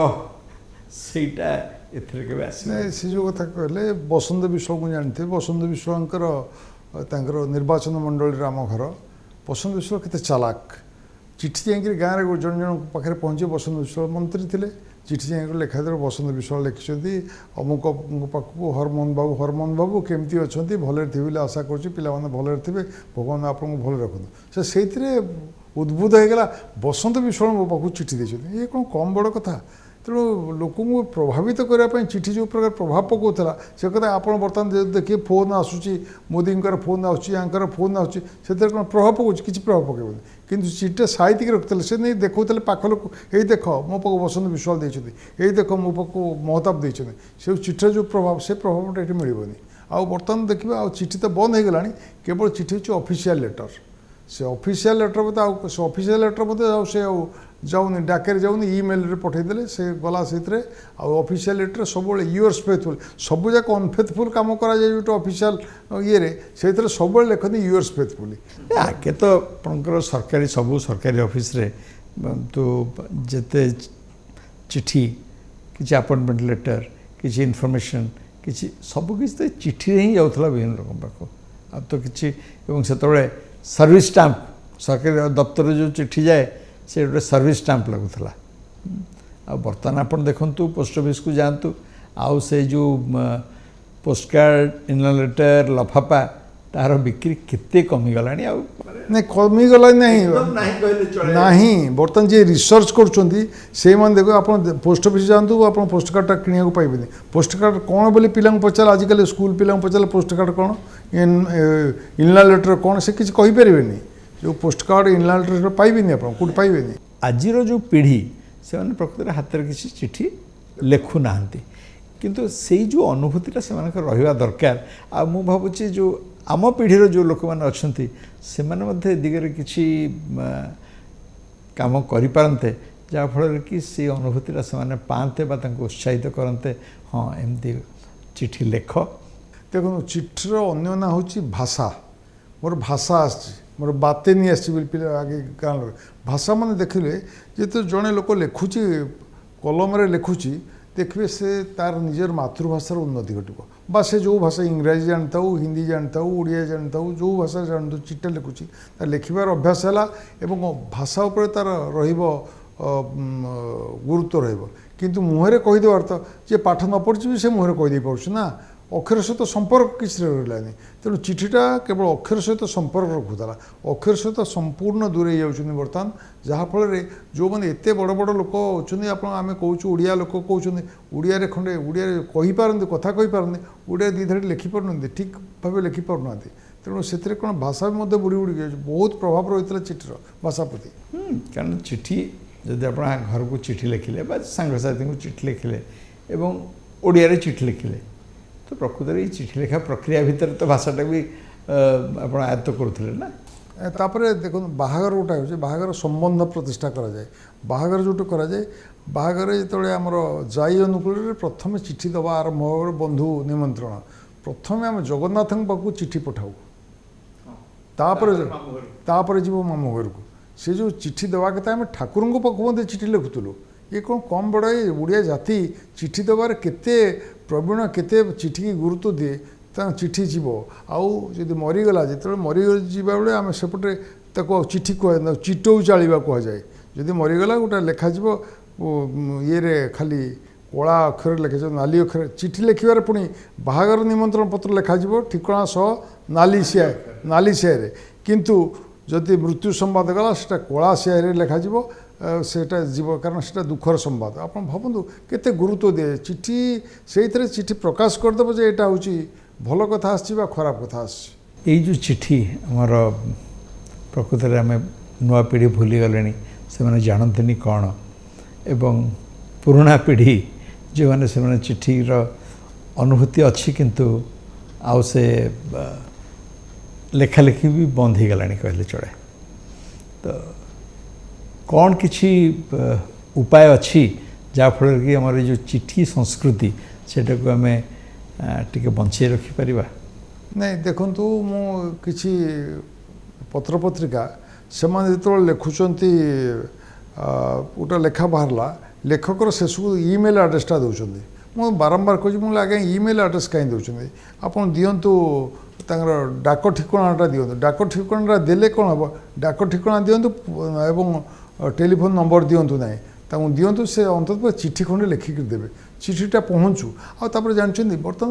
ସେଇଟା ଏଥିରେ କେବେ ଆସିବ। ସେ ଯେଉଁ କଥା କହିଲେ ବସନ୍ତ ବିଶ୍ୱାଳଙ୍କୁ ଜାଣିଥିବେ। ବସନ୍ତ ବିଶ୍ୱାଳଙ୍କର ତାଙ୍କର ନିର୍ବାଚନ ମଣ୍ଡଳୀରେ ଆମ ଘର। ବସନ୍ତ ବିଶ୍ୱାଳ କେତେ ଚାଲାକ। ଚିଠି ଯାଇକରି ଗାଁରେ ଜଣ ଜଣଙ୍କ ପାଖରେ ପହଞ୍ଚି, ବସନ୍ତ ବିଶ୍ୱାଳ ମନ୍ତ୍ରୀ ଥିଲେ, ଚିଠି ଯାଇକରି ଲେଖାଦେଲେ ବସନ୍ତ ବିଶ୍ୱାଳ ଲେଖିଛନ୍ତି ଅମୁକଙ୍କ ପାଖକୁ, ହରମୋହନ ବାବୁ କେମିତି ଅଛନ୍ତି, ଭଲରେ ଥିବେ ବୋଲି ଆଶା କରୁଛି, ପିଲାମାନେ ଭଲରେ ଥିବେ, ଭଗବାନ ଆପଣଙ୍କୁ ଭଲରେ ରଖନ୍ତୁ। ସେ ସେଇଥିରେ ଉଦ୍ବୁଦ୍ଧ ହେଇଗଲା, ବସନ୍ତ ବିଶ୍ୱାଳ ମୋ ପାଖକୁ ଚିଠି ଦେଇଛନ୍ତି। ଇଏ କ'ଣ କମ୍ ବଡ଼ କଥା? ତେଣୁ ଲୋକଙ୍କୁ ପ୍ରଭାବିତ କରିବା ପାଇଁ ଚିଠି ଯେଉଁ ପ୍ରକାର ପ୍ରଭାବ ପକାଉଥିଲା, ସେ କଥା ଆପଣ ବର୍ତ୍ତମାନ ଦେଖିବେ ଫୋନ୍ ଆସୁଛି, ମୋଦିଙ୍କର ଫୋନ୍ ଆସୁଛି, ୟାଙ୍କର ଫୋନ୍ ଆସୁଛି, ସେଥିରେ କ'ଣ ପ୍ରଭାବ ପକାଉଛି? କିଛି ପ୍ରଭାବ ପକାଇବନି। କିନ୍ତୁ ଚିଠିଟା ସାଇତିକି ରଖୁଥିଲେ, ସେ ନେଇ ଦେଖାଉଥିଲେ ପାଖ ଲୋକ, ଏଇ ଦେଖ ମୋ ପାଖକୁ ବସନ୍ତ ବିଶ୍ୱାଳ ଦେଇଛନ୍ତି, ଏଇ ଦେଖ ମୋ ପାଖକୁ ମହତାବ ଦେଇଛନ୍ତି। ସେ ଚିଠିର ଯେଉଁ ପ୍ରଭାବ, ସେ ପ୍ରଭାବଟା ଏଠି ମିଳିବନି। ଆଉ ବର୍ତ୍ତମାନ ଦେଖିବା, ଆଉ ଚିଠି ତ ବନ୍ଦ ହେଇଗଲାଣି, କେବଳ ଚିଠି ହେଉଛି ଅଫିସିଆଲ୍ ଲେଟର୍। ସେ ଅଫିସିଆଲ୍ ଲେଟର୍ ବୋଧେ ଆଉ ସେ ଅଫିସିଆଲ୍ ଲେଟର୍ ବୋଧେ ଆଉ ସେ ଆଉ ଯାଉନି, ଡାକରେ ଯାଉନି, ଇମେଲ୍ରେ ପଠାଇଦେଲେ ସେ ଗଲା ସେଇଥିରେ। ଆଉ ଅଫିସିଆଲ୍ ଲେଟର୍ ସବୁବେଳେ ୟୁଅର୍ସ ଫେଥଫୁଲ୍, ସବୁଯାକ ଅନଫେଥଫୁଲ୍ କାମ କରାଯାଏ ଗୋଟେ ଅଫିସିଆଲ୍ ଇଏରେ, ସେଇଥିରେ ସବୁବେଳେ ଲେଖନ୍ତି ୟୁଅର୍ସ ଫେଥଫୁଲି। ଆଗେ ତ ଆପଣଙ୍କର ସରକାରୀ ସବୁ ସରକାରୀ ଅଫିସରେ ତ ଯେତେ ଚିଠି, କିଛି ଆପଏଣ୍ଟମେଣ୍ଟ ଲେଟର୍, କିଛି ଇନଫର୍ମେସନ୍, କିଛି ସବୁକିଛି ତ ଚିଠିରେ ହିଁ ଯାଉଥିଲା ବିଭିନ୍ନ ଲୋକଙ୍କ ପାଖକୁ। ଆଉ ତ କିଛି, ଏବଂ ସେତେବେଳେ ସର୍ଭିସ୍ ଷ୍ଟାମ୍ପ, ସରକାରୀ ଦପ୍ତରରେ ଯେଉଁ ଚିଠି ଯାଏ ସେ ଗୋଟେ ସର୍ଭିସ୍ ଷ୍ଟାମ୍ପ ଲାଗୁଥିଲା। ଆଉ ବର୍ତ୍ତମାନ ଆପଣ ଦେଖନ୍ତୁ ପୋଷ୍ଟ ଅଫିସକୁ ଯାଆନ୍ତୁ, ଆଉ ସେ ଯେଉଁ ପୋଷ୍ଟକାର୍ଡ଼, ଇନର ଲେଟର୍, ଲଫାପା, ତାହାର ବିକ୍ରି କେତେ କମିଗଲାଣି। ଆଉ ନାଇଁ କମିଗଲା ନାହିଁ, ନାହିଁ। ବର୍ତ୍ତମାନ ଯିଏ ରିସର୍ଚ୍ଚ କରୁଛନ୍ତି ସେଇମାନେ ଦେଖ, ଆପଣ ପୋଷ୍ଟ ଅଫିସ୍ ଯାଆନ୍ତୁ, ଆପଣ ପୋଷ୍ଟକାର୍ଡ଼ଟା କିଣିବାକୁ ପାଇବେନି। ପୋଷ୍ଟକାର୍ଡ଼ କ'ଣ ବୋଲି ପିଲାଙ୍କୁ ପଚାରିଲେ, ଆଜିକାଲି ସ୍କୁଲ ପିଲାଙ୍କୁ ପଚାରିଲେ ପୋଷ୍ଟକାର୍ଡ଼ କ'ଣ, ଇନର ଲେଟର୍ କ'ଣ, ସେ କିଛି କହିପାରିବେନି। ଯେଉଁ ପୋଷ୍ଟକାର୍ଡ଼, ଇନର ଲେଟର୍ ପାଇବେନି, ଆପଣ କେଉଁଠି ପାଇବେନି। ଆଜିର ଯେଉଁ ପିଢ଼ି, ସେମାନେ ପ୍ରକୃତରେ ହାତରେ କିଛି ଚିଠି ଲେଖୁନାହାନ୍ତି, କିନ୍ତୁ ସେଇ ଯେଉଁ ଅନୁଭୂତିଟା ସେମାନଙ୍କର ରହିବା ଦରକାର। ଆଉ ମୁଁ ଭାବୁଛି ଯେଉଁ ଆମ ପିଢ଼ିର ଯେଉଁ ଲୋକମାନେ ଅଛନ୍ତି, ସେମାନେ ମଧ୍ୟ ଏ ଦିଗରେ କିଛି କାମ କରିପାରନ୍ତେ, ଯାହାଫଳରେ କି ସେଇ ଅନୁଭୂତିଟା ସେମାନେ ପାଆନ୍ତେ ବା ତାଙ୍କୁ ଉତ୍ସାହିତ କରନ୍ତେ, ହଁ ଏମିତି ଚିଠି ଲେଖ। ଦେଖନ୍ତୁ, ଚିଠିର ଅନ୍ୟ ନାଁ ହେଉଛି ଭାଷା। ମୋର ଭାଷା ଆସିଛି, ମୋର ବାତେନି ଆସିଛି ବୋଲି ପିଲା ଆଗେ ଗାଁ ଲୋକ ଭାଷା ମାନେ ଦେଖିଲେ, ଯେହେତୁ ଜଣେ ଲୋକ ଲେଖୁଛି, କଲମରେ ଲେଖୁଛି, ଦେଖିବେ ସେ ତାର ନିଜର ମାତୃଭାଷାର ଉନ୍ନତି ଘଟିବ। ବା ସେ ଯେଉଁ ଭାଷା, ଇଂରାଜୀ ଜାଣିଥାଉ, ହିନ୍ଦୀ ଜାଣିଥାଉ, ଓଡ଼ିଆ ଜାଣିଥାଉ, ଯେଉଁ ଭାଷାରେ ଜାଣିଥାଉ, ଚିଠିଟା ଲେଖୁଛି, ତା ଲେଖିବାର ଅଭ୍ୟାସ ହେଲା ଏବଂ ଭାଷା ଉପରେ ତାର ରହିବ ଗୁରୁତ୍ୱ ରହିବ। କିନ୍ତୁ ମୁହଁରେ କହିଦେବାର ତ, ଯିଏ ପାଠ ନ ପଢ଼ିଛି ବି ସେ ମୁହଁରେ କହିଦେଇ ପାରୁଛି ନା, ଅକ୍ଷର ସହିତ ସମ୍ପର୍କ କିଛି ରହିଲାନି। ତେଣୁ ଚିଠିଟା କେବଳ ଅକ୍ଷର ସହିତ ସମ୍ପର୍କ ରଖୁଥିଲା, ଅକ୍ଷର ସହିତ ସମ୍ପୂର୍ଣ୍ଣ ଦୂରେଇ ଯାଉଛନ୍ତି ବର୍ତ୍ତମାନ। ଯାହାଫଳରେ ଯେଉଁମାନେ ଏତେ ବଡ଼ ବଡ଼ ଲୋକ ଅଛନ୍ତି, ଆପଣ ଆମେ କହୁଛୁ ଓଡ଼ିଆ ଲୋକ କହୁଛନ୍ତି, ଓଡ଼ିଆରେ ଖଣ୍ଡେ ଓଡ଼ିଆରେ କହିପାରନ୍ତି, କଥା କହିପାରନ୍ତି, ଓଡ଼ିଆ ଦୁଇ ଧାଡ଼ି ଲେଖିପାରୁନାହାନ୍ତି, ଠିକ୍ ଭାବେ ଲେଖିପାରୁନାହାନ୍ତି। ତେଣୁ ସେଥିରେ କ'ଣ ଭାଷା ବି ମଧ୍ୟ ବୁଡ଼ି ବୁଡ଼ି ଯାଉଛି। ବହୁତ ପ୍ରଭାବ ରହିଥିଲା ଚିଠିର ଭାଷା ପ୍ରତି। କାରଣ ଚିଠି ଯଦି ଆପଣ ଘରକୁ ଚିଠି ଲେଖିଲେ ବା ସାଙ୍ଗସାଥିଙ୍କୁ ଚିଠି ଲେଖିଲେ ଏବଂ ଓଡ଼ିଆରେ ଚିଠି ଲେଖିଲେ, ତ ପ୍ରକୃତରେ ଏଇ ଚିଠି ଲେଖା ପ୍ରକ୍ରିୟା ଭିତରେ ତ ଭାଷାଟା ବି ଆପଣ ଆୟତ୍ତ କରୁଥିଲେ ନା। ତାପରେ ଦେଖନ୍ତୁ ବାହାଘର ଗୋଟେ ହେଉଛି, ବାହାଘର ସମ୍ବନ୍ଧ ପ୍ରତିଷ୍ଠା କରାଯାଏ। ବାହାଘର ଯେଉଁଠି କରାଯାଏ, ବାହାଘରରେ ଯେତେବେଳେ ଆମର ଜାଇ ଅନୁକୂଳରେ ପ୍ରଥମେ ଚିଠି ଦେବା ଆରମ୍ଭ ହେବ, ବନ୍ଧୁ ନିମନ୍ତ୍ରଣ। ପ୍ରଥମେ ଆମେ ଜଗନ୍ନାଥଙ୍କ ପାଖକୁ ଚିଠି ପଠାଉ, ତାପରେ ଯିବ ମାମୁଁ ଘରକୁ। ସେ ଯେଉଁ ଚିଠି ଦେବା କଥା, ଆମେ ଠାକୁରଙ୍କ ପାଖକୁ ମଧ୍ୟ ଚିଠି ଲେଖୁଥିଲୁ। ଇଏ କ'ଣ କମ୍ ବଡ଼ ଏ ଓଡ଼ିଆ ଜାତି ଚିଠି ଦେବାରେ କେତେ ପ୍ରବୀଣ, କେତେ ଚିଠିକି ଗୁରୁତ୍ୱ ଦିଏ। ତାଙ୍କ ଚିଠି ଯିବ, ଆଉ ଯଦି ମରିଗଲା, ଯେତେବେଳେ ମରିଯିବା ବେଳେ ଆମେ ସେପଟେ ତାକୁ ଆଉ ଚିଠି କୁହାଯାଏ, ଚିଟଉ ଚାଳିବା କୁହାଯାଏ। ଯଦି ମରିଗଲା ଗୋଟେ ଲେଖାଯିବ ଇଏରେ ଖାଲି କଳା ଅକ୍ଷରରେ ଲେଖାଯିବ, ନାଲି ଅକ୍ଷର। ଚିଠି ଲେଖିବାରେ ପୁଣି ବାହାଘର ନିମନ୍ତ୍ରଣ ପତ୍ର ଲେଖାଯିବ ଠିକଣା ସହ ନାଲି ସ୍ୟାହିରେ। କିନ୍ତୁ ଯଦି ମୃତ୍ୟୁ ସମ୍ବାଦ ଗଲା, ସେଟା କଳା ସ୍ୟାହିରେ ଲେଖାଯିବ, ସେଟା ଯିବ, କାରଣ ସେଟା ଦୁଃଖର ସମ୍ବାଦ। ଆପଣ ଭାବନ୍ତୁ କେତେ ଗୁରୁତ୍ୱ ଦିଏ ଚିଠି। ସେଇଥିରେ ଚିଠି ପ୍ରକାଶ କରିଦେବ ଯେ ଏଇଟା ହେଉଛି ଭଲ କଥା ଆସିଛି ବା ଖରାପ କଥା ଆସିଛି। ଏଇ ଯେଉଁ ଚିଠି ଆମର ପ୍ରକୃତରେ ଆମେ ନୂଆ ପିଢ଼ି ଭୁଲିଗଲେଣି, ସେମାନେ ଜାଣନ୍ତିନି କ'ଣ। ଏବଂ ପୁରୁଣା ପିଢ଼ି ଯେଉଁମାନେ, ସେମାନେ ଚିଠିର ଅନୁଭୂତି ଅଛି, କିନ୍ତୁ ଆଉ ସେ ଲେଖାଲେଖି ବି ବନ୍ଦ ହେଇଗଲାଣି କହିଲେ ଚଳେ। ତ କ'ଣ କିଛି ଉପାୟ ଅଛି ଯାହାଫଳରେ କି ଆମର ଏଇ ଯେଉଁ ଚିଠି ସଂସ୍କୃତି, ସେଟାକୁ ଆମେ ଟିକେ ବଞ୍ଚେଇ ରଖିପାରିବା? ନାଇଁ ଦେଖନ୍ତୁ, ମୁଁ କିଛି ପତ୍ରପତ୍ରିକା ସେମାନେ ଯେତେବେଳେ ଲେଖୁଛନ୍ତି, ଗୋଟେ ଲେଖା ବାହାରିଲା, ଲେଖକର ଶେଷକୁ ଇମେଲ୍ ଆଡ୍ରେସଟା ଦେଉଛନ୍ତି। ମୁଁ ବାରମ୍ବାର କହୁଛି, ମୁଁ ଆଜ୍ଞା ଇମେଲ୍ ଆଡ୍ରେସ୍ କାହିଁ ଦେଉଛନ୍ତି? ଆପଣ ଦିଅନ୍ତୁ ତାଙ୍କର ଡାକ ଠିକଣାଟା ଦିଅନ୍ତୁ। ଡାକ ଠିକଣାଟା ଦେଲେ କ'ଣ ହେବ? ଡାକ ଠିକଣା ଦିଅନ୍ତୁ ଏବଂ ଟେଲିଫୋନ୍ ନମ୍ବର ଦିଅନ୍ତୁ ନାହିଁ, ତାଙ୍କୁ ଦିଅନ୍ତୁ। ସେ ଅନ୍ତତଃ ଚିଠି ଖଣ୍ଡେ ଲେଖିକି ଦେବେ, ଚିଠିଟା ପହଞ୍ଚୁ। ଆଉ ତାପରେ ଜାଣିଛନ୍ତି, ବର୍ତ୍ତମାନ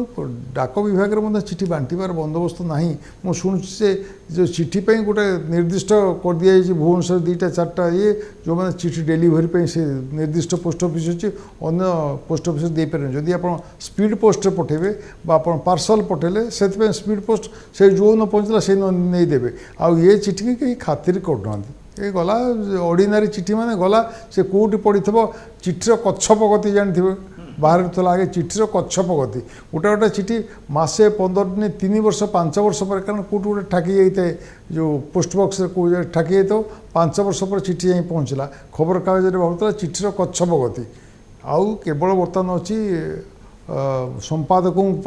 ଡାକ ବିଭାଗରେ ମଧ୍ୟ ଚିଠି ବାଣ୍ଟିବାର ବନ୍ଦୋବସ୍ତ ନାହିଁ। ମୁଁ ଶୁଣୁଛି ଯେ ଯେଉଁ ଚିଠି ପାଇଁ ଗୋଟେ ନିର୍ଦ୍ଦିଷ୍ଟ କରିଦିଆଯାଇଛି ଭୁବନେଶ୍ୱର 2ଟା 4ଟା ଇଏ, ଯେଉଁମାନେ ଚିଠି ଡେଲିଭରି ପାଇଁ ସେ ନିର୍ଦ୍ଦିଷ୍ଟ ପୋଷ୍ଟ ଅଫିସ୍ ଅଛି, ଅନ୍ୟ ପୋଷ୍ଟ ଅଫିସ୍ରେ ଦେଇପାରିବେନି। ଯଦି ଆପଣ ସ୍ପିଡ଼ ପୋଷ୍ଟରେ ପଠାଇବେ ବା ଆପଣ ପାର୍ସଲ ପଠାଇଲେ, ସେଥିପାଇଁ ସ୍ପିଡ଼ ପୋଷ୍ଟ ସେ ଯେଉଁଦିନ ପହଞ୍ଚିଲା ସେଇଦିନ ନେଇଦେବେ। ଆଉ ଏ ଚିଠିକି କେହି ଖାତିର କରୁନାହାନ୍ତି। ଏ ଗଲା ଅର୍ଡ଼ିନାରୀ ଚିଠି ମାନେ ଗଲା, ସେ କେଉଁଠି ପଡ଼ିଥିବ। ଚିଠିର କଚ୍ଛପ ଗତି ଜାଣିଥିବେ, ବାହାରୁଥିଲା ଆଗେ ଚିଠିର କଚ୍ଛପ ଗତି। ଗୋଟେ ଗୋଟେ ଚିଠି ମାସେ 15 ଦିନ, 3 ବର୍ଷ 5 ବର୍ଷ ପରେ, କାରଣ କେଉଁଠି ଗୋଟେ ଠାକି ଯାଇଥାଏ, ଯେଉଁ ପୋଷ୍ଟ ବକ୍ସରେ କେଉଁ ଜାଗାରେ ଠାକି ଯାଇଥାଉ, 5 ବର୍ଷ ପରେ ଚିଠି ଯାଇ ପହଞ୍ଚିଲା। ଖବରକାଗଜରେ ବାହାରୁଥିଲା ଚିଠିର କଚ୍ଛପ ଗତି। ଆଉ କେବଳ ବର୍ତ୍ତମାନ ଅଛି ସମ୍ପାଦକଙ୍କୁ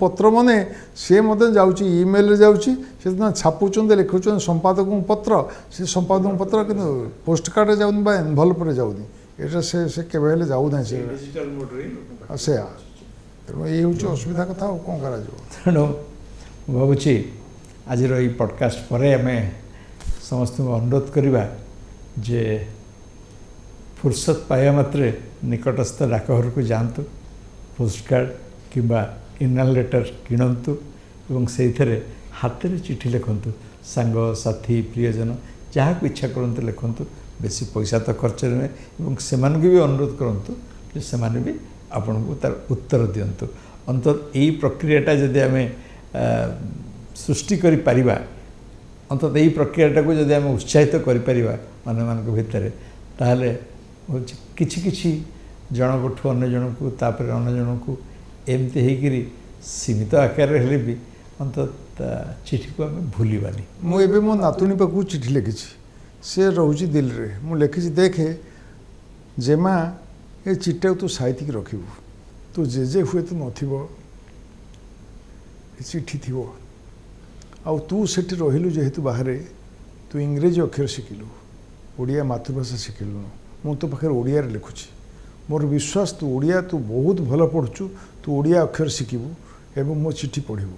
ପତ୍ର ମାନେ ସେ ମଧ୍ୟ ଯାଉଛି ଇମେଲରେ ଯାଉଛି, ସେଦିନ ଛାପୁଛନ୍ତି, ଲେଖୁଛନ୍ତି ସମ୍ପାଦକଙ୍କୁ ପତ୍ର। ସେ ସମ୍ପାଦକଙ୍କୁ ପତ୍ର କିନ୍ତୁ ପୋଷ୍ଟ କାର୍ଡ଼ରେ ଯାଉନି ବା ଏନଭଲପରେ ଯାଉନି। ଏଇଟା ସେ କେବେ ହେଲେ ଯାଉନାହିଁ। ସେୟା, ତେଣୁ ଏଇ ହେଉଛି ଅସୁବିଧା କଥା। ଆଉ କ'ଣ କରାଯିବ? ତେଣୁ ମୁଁ ଭାବୁଛି ଆଜିର ଏଇ ପଡ଼କାଷ୍ଟ ପରେ ଆମେ ସମସ୍ତଙ୍କୁ ଅନୁରୋଧ କରିବା ଯେ ଫୁର୍ସତ ପାଇବା ମାତ୍ରେ ନିକଟସ୍ଥ ଡାକଘରକୁ ଯାଆନ୍ତୁ, ପୋଷ୍ଟକାର୍ଡ଼ କିମ୍ବା ଇନାଲ ଲେଟର୍ କିଣନ୍ତୁ ଏବଂ ସେଇଥିରେ ହାତରେ ଚିଠି ଲେଖନ୍ତୁ। ସାଙ୍ଗସାଥି, ପ୍ରିୟଜନ, ଯାହାକୁ ଇଚ୍ଛା କରନ୍ତୁ ଲେଖନ୍ତୁ। ବେଶୀ ପଇସା ତ ଖର୍ଚ୍ଚ ନୁହେଁ। ଏବଂ ସେମାନଙ୍କୁ ବି ଅନୁରୋଧ କରନ୍ତୁ ଯେ ସେମାନେ ବି ଆପଣଙ୍କୁ ତାର ଉତ୍ତର ଦିଅନ୍ତୁ। ଅନ୍ତତଃ ଏଇ ପ୍ରକ୍ରିୟାଟା ଯଦି ଆମେ ସୃଷ୍ଟି କରିପାରିବା, ଅନ୍ତତଃ ଏଇ ପ୍ରକ୍ରିୟାଟାକୁ ଯଦି ଆମେ ଉତ୍ସାହିତ କରିପାରିବା ଅନ୍ୟମାନଙ୍କ ଭିତରେ, ତାହେଲେ ହେଉଛି କିଛି କିଛି ଜଣଙ୍କଠୁ ଅନ୍ୟ ଜଣକୁ, ତାପରେ ଅନ୍ୟ ଜଣକୁ, ଏମିତି ହେଇକିରି ସୀମିତ ଆକାରରେ ହେଲେ ବି ଅନ୍ତତଃ ଚିଠିକୁ ଆମେ ଭୁଲିବାନି। ମୁଁ ଏବେ ମୋ ନାତୁଣୀ ପାଖକୁ ଚିଠି ଲେଖିଛି, ସେ ରହୁଛି ଦିଲ୍ଲୀରେ। ମୁଁ ଲେଖିଛି, ଦେଖେ ଜେମା, ଏ ଚିଠିଟାକୁ ତୁ ସାଇତିକି ରଖିବୁ। ତୁ ଜେଜେ ହୁଏତ ନଥିବ, ଏ ଚିଠି ଥିବ। ଆଉ ତୁ ସେଠି ରହିଲୁ ଯେହେତୁ ବାହାରେ, ତୁ ଇଂରେଜୀ ଅକ୍ଷର ଶିଖିଲୁ, ଓଡ଼ିଆ ମାତୃଭାଷା ଶିଖିଲୁନୁ। ମୁଁ ତୋ ପାଖରେ ଓଡ଼ିଆରେ ଲେଖୁଛି। ମୋର ବିଶ୍ୱାସ ତୁ ଓଡ଼ିଆ, ତୁ ବହୁତ ଭଲ ପଢ଼ୁଛୁ, ତୁ ଓଡ଼ିଆ ଅକ୍ଷର ଶିଖିବୁ ଏବଂ ମୋ ଚିଠି ପଢ଼ିବୁ।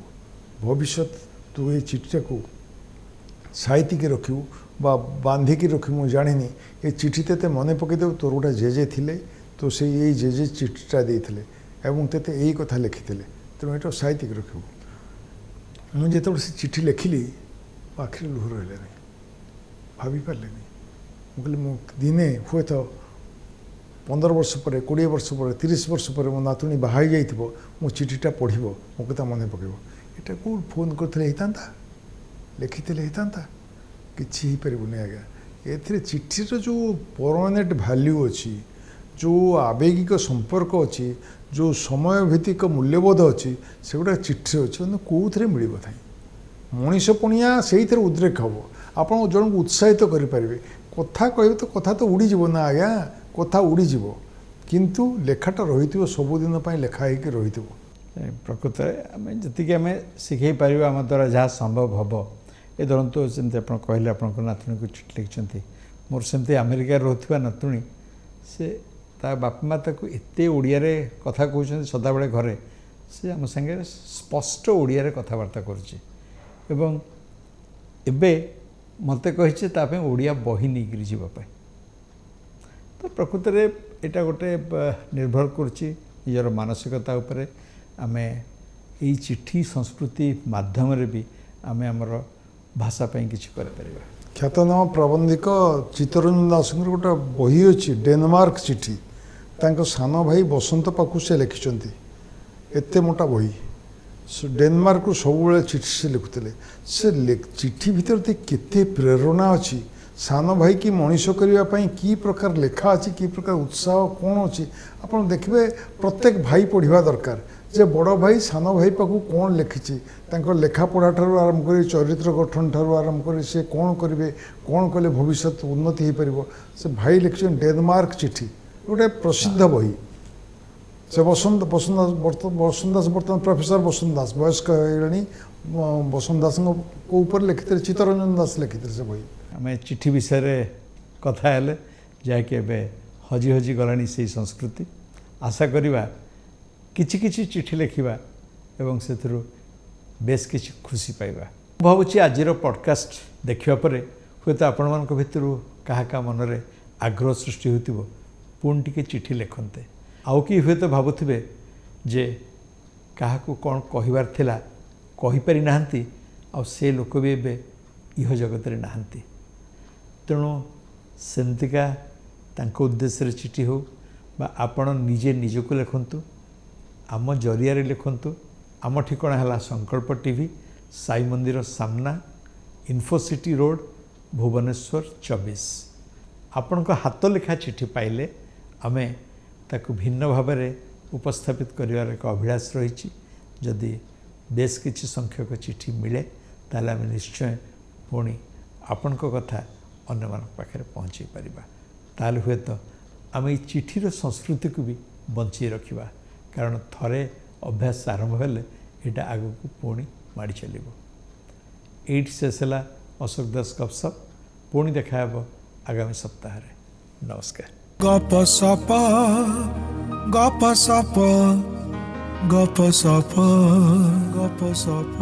ଭବିଷ୍ୟତ ତୁ ଏଇ ଚିଠିଟାକୁ ସାଇତିକି ରଖିବୁ ବା ବାନ୍ଧିକି ରଖିବୁ, ମୁଁ ଜାଣିନି। ଏ ଚିଠି ତତେ ମନେ ପକାଇଦେବୁ, ତୋର ଗୋଟେ ଜେଜେ ଥିଲେ, ତ ସେଇ ଏଇ ଜେଜେ ଚିଠିଟା ଦେଇଥିଲେ ଏବଂ ତତେ ଏଇ କଥା ଲେଖିଥିଲେ। ତେଣୁ ଏଇଟା ସାହିତ୍ୟିକ ରଖିବୁ। ମୁଁ ଯେତେବେଳେ ସେ ଚିଠି ଲେଖିଲି ମୋ ଆଖିରେ ଲୁହ ରହିଲାନି, ଭାବିପାରିଲିନି। ମୁଁ କହିଲି ମୁଁ ଦିନେ ହୁଏତ 15 ବର୍ଷ ପରେ, 20 ବର୍ଷ ପରେ, 30 ବର୍ଷ ପରେ ମୋ ନାତୁଣୀ ବାହା ହେଇଯାଇଥିବ, ମୋ ଚିଠିଟା ପଢ଼ିବ, ମୋ କଥା ମନେ ପକାଇବ। ଏଇଟା କେଉଁ ଫୋନ୍ କରିଥିଲେ ହେଇଥାନ୍ତା, ଲେଖିଥିଲେ ହେଇଥାନ୍ତା? କିଛି ହେଇପାରିବନି ଆଜ୍ଞା। ଏଥିରେ ଚିଠିର ଯେଉଁ ପରମାନେଣ୍ଟ ଭ୍ୟାଲ୍ୟୁ ଅଛି, ଯେଉଁ ଆବେଗିକ ସମ୍ପର୍କ ଅଛି, ଯେଉଁ ସମୟ ଭିତ୍ତିକ ମୂଲ୍ୟବୋଧ ଅଛି, ସେଗୁଡ଼ା ଚିଠିରେ ଅଛି, କିନ୍ତୁ କେଉଁଥିରେ ମିଳିବ ନାହିଁ। ମଣିଷ ପଣିଆ ସେଇଥିରେ ଉଦ୍ରେକ ହେବ। ଆପଣ ଜଣଙ୍କୁ ଉତ୍ସାହିତ କରିପାରିବେ, କଥା କହିବେ ତ କଥା ତ ଉଡ଼ିଯିବ ନା ଆଜ୍ଞା, କଥା ଉଡ଼ିଯିବ, କିନ୍ତୁ ଲେଖାଟା ରହିଥିବ, ସବୁଦିନ ପାଇଁ ଲେଖା ହେଇକି ରହିଥିବ। ପ୍ରକୃତରେ ଆମେ ଯେତିକି ଆମେ ଶିଖେଇ ପାରିବା ଆମ ଦ୍ୱାରା ଯାହା ସମ୍ଭବ ହେବ। ଏ ଧରନ୍ତୁ ଯେମିତି ଆପଣ କହିଲେ ଆପଣଙ୍କ ନାତୁଣୀକୁ ଚିଠି ଲେଖିଛନ୍ତି, ମୋର ସେମିତି ଆମେରିକାରେ ରହୁଥିବା ନାତୁଣୀ, ସେ ତା ବାପା ମା ତାକୁ ଏତେ ଓଡ଼ିଆରେ କଥା କହୁଛନ୍ତି ସଦାବେଳେ ଘରେ, ସେ ଆମ ସାଙ୍ଗରେ ସ୍ପଷ୍ଟ ଓଡ଼ିଆରେ କଥାବାର୍ତ୍ତା କରୁଛି ଏବଂ ଏବେ ମୋତେ କହିଛି ତା ପାଇଁ ଓଡ଼ିଆ ବହି ନେଇକରି ଯିବା ପାଇଁ। ତ ପ୍ରକୃତରେ ଏଇଟା ଗୋଟେ ନିର୍ଭର କରୁଛି ନିଜର ମାନସିକତା ଉପରେ। ଆମେ ଏଇ ଚିଠି ସଂସ୍କୃତି ମାଧ୍ୟମରେ ବି ଆମେ ଆମର ଭାଷା ପାଇଁ କିଛି କରିପାରିବା। ଖ୍ୟାତନାମା ପ୍ରବନ୍ଧିକ ଚିତ୍ତରଞ୍ଜନ ଦାସଙ୍କର ଗୋଟେ ବହି ଅଛି, ଡେନମାର୍କ ଚିଠି। ତାଙ୍କ ସାନ ଭାଇ ବସନ୍ତ ପାଖକୁ ସେ ଲେଖିଛନ୍ତି, ଏତେ ମୋଟା ବହି। ସେ ଡେନମାର୍କରୁ ସବୁବେଳେ ଚିଠି ସେ ଲେଖୁଥିଲେ। ସେ ଚିଠି ଭିତରେ କେତେ ପ୍ରେରଣା ଅଛି, ସାନ ଭାଇକି ମଣିଷ କରିବା ପାଇଁ କି ପ୍ରକାର ଲେଖା ଅଛି, କି ପ୍ରକାର ଉତ୍ସାହ କ'ଣ ଅଛି, ଆପଣ ଦେଖିବେ। ପ୍ରତ୍ୟେକ ଭାଇ ପଢ଼ିବା ଦରକାର ଯେ ବଡ଼ ଭାଇ ସାନ ଭାଇ ପାଖକୁ କ'ଣ ଲେଖିଛି, ତାଙ୍କ ଲେଖାପଢ଼ା ଠାରୁ ଆରମ୍ଭ କରି ଚରିତ୍ର ଗଠନ ଠାରୁ ଆରମ୍ଭ କରି ସେ କ'ଣ କରିବେ, କ'ଣ କଲେ ଭବିଷ୍ୟତ ଉନ୍ନତି ହୋଇପାରିବ, ସେ ଭାଇ ଲେଖିଛନ୍ତି ଡେନମାର୍କ ଚିଠି, ଗୋଟେ ପ୍ରସିଦ୍ଧ ବହି। ସେ ବସନ୍ତ ଦାସ ବର୍ତ୍ତମାନ ପ୍ରଫେସର ବସନ୍ତ ଦାସ ବୟସ୍କ ହେଇଗଲେଣି। ବସନ୍ତ ଦାସଙ୍କ ଉପରେ ଲେଖିଥିଲେ, ଚିତ୍ତରଞ୍ଜନ ଦାସ ଲେଖିଥିଲେ ସେ ବହି। ଆମେ ଚିଠି ବିଷୟରେ କଥା ହେଲେ, ଯାହାକି ଏବେ ହଜି ହଜି ଗଲାଣି ସେଇ ସଂସ୍କୃତି। ଆଶା କରିବା କିଛି କିଛି ଚିଠି ଲେଖିବା ଏବଂ ସେଥିରୁ ବେଶ କିଛି ଖୁସି ପାଇବା। ମୁଁ ଭାବୁଛି ଆଜିର ପଡ଼କାଷ୍ଟ ଦେଖିବା ପରେ ହୁଏତ ଆପଣମାନଙ୍କ ଭିତରୁ କାହା କାହା ମନରେ ଆଗ୍ରହ ସୃଷ୍ଟି ହେଉଥିବ, ପୁଣି ଟିକେ ଚିଠି ଲେଖନ୍ତେ। ଆଉ କି ହୁଏତ ଭାବୁଥିବେ ଯେ କାହାକୁ କ'ଣ କହିବାର ଥିଲା କହିପାରି ନାହାନ୍ତି, ଆଉ ସେ ଲୋକ ବି ଏବେ ଇହ ଜଗତରେ ନାହାନ୍ତି। ତେଣୁ ସେମିତିକା ତାଙ୍କ ଉଦ୍ଦେଶ୍ୟରେ ଚିଠି ହେଉ ବା ଆପଣ ନିଜେ ନିଜକୁ ଲେଖନ୍ତୁ, ଆମ ଜରିଆରେ ଲେଖନ୍ତୁ। ଆମ ଠିକଣା ହେଲା ସଂକଳ୍ପ ଟିଭି, ସାଇ ମନ୍ଦିର ସାମ୍ନା, ଇନଫୋସିଟି ରୋଡ଼, ଭୁବନେଶ୍ୱର 24। ଆପଣଙ୍କ ହାତ ଲେଖା ଚିଠି ପାଇଲେ ଆମେ ତାକୁ ଭିନ୍ନ ଭାବରେ ଉପସ୍ଥାପିତ କରିବାର ଏକ ଅଭିଳାଷ ରହିଛି। ଯଦି ବେଶ କିଛି ସଂଖ୍ୟକ ଚିଠି ମିଳେ ତାହେଲେ ଆମେ ନିଶ୍ଚୟ ପୁଣି ଆପଣଙ୍କ କଥା ଅନ୍ୟମାନଙ୍କ ପାଖରେ ପହଞ୍ଚାଇ ପାରିବା। ତାହେଲେ ହୁଏତ ଆମେ ଏଇ ଚିଠିର ସଂସ୍କୃତିକୁ ବି ବଞ୍ଚେଇ ରଖିବା, କାରଣ ଥରେ ଅଭ୍ୟାସ ଆରମ୍ଭ ହେଲେ ଏଇଟା ଆଗକୁ ପୁଣି ମାଡ଼ି ଚାଲିବ। ଏଇଠି ଶେଷ ହେଲା ଅଶୋକ ଦାସ ଗପସପ୍। ପୁଣି ଦେଖା ହେବ ଆଗାମୀ ସପ୍ତାହରେ। ନମସ୍କାର। ଗପସପ ଗପସପ ଗପସପ ଗପସପ।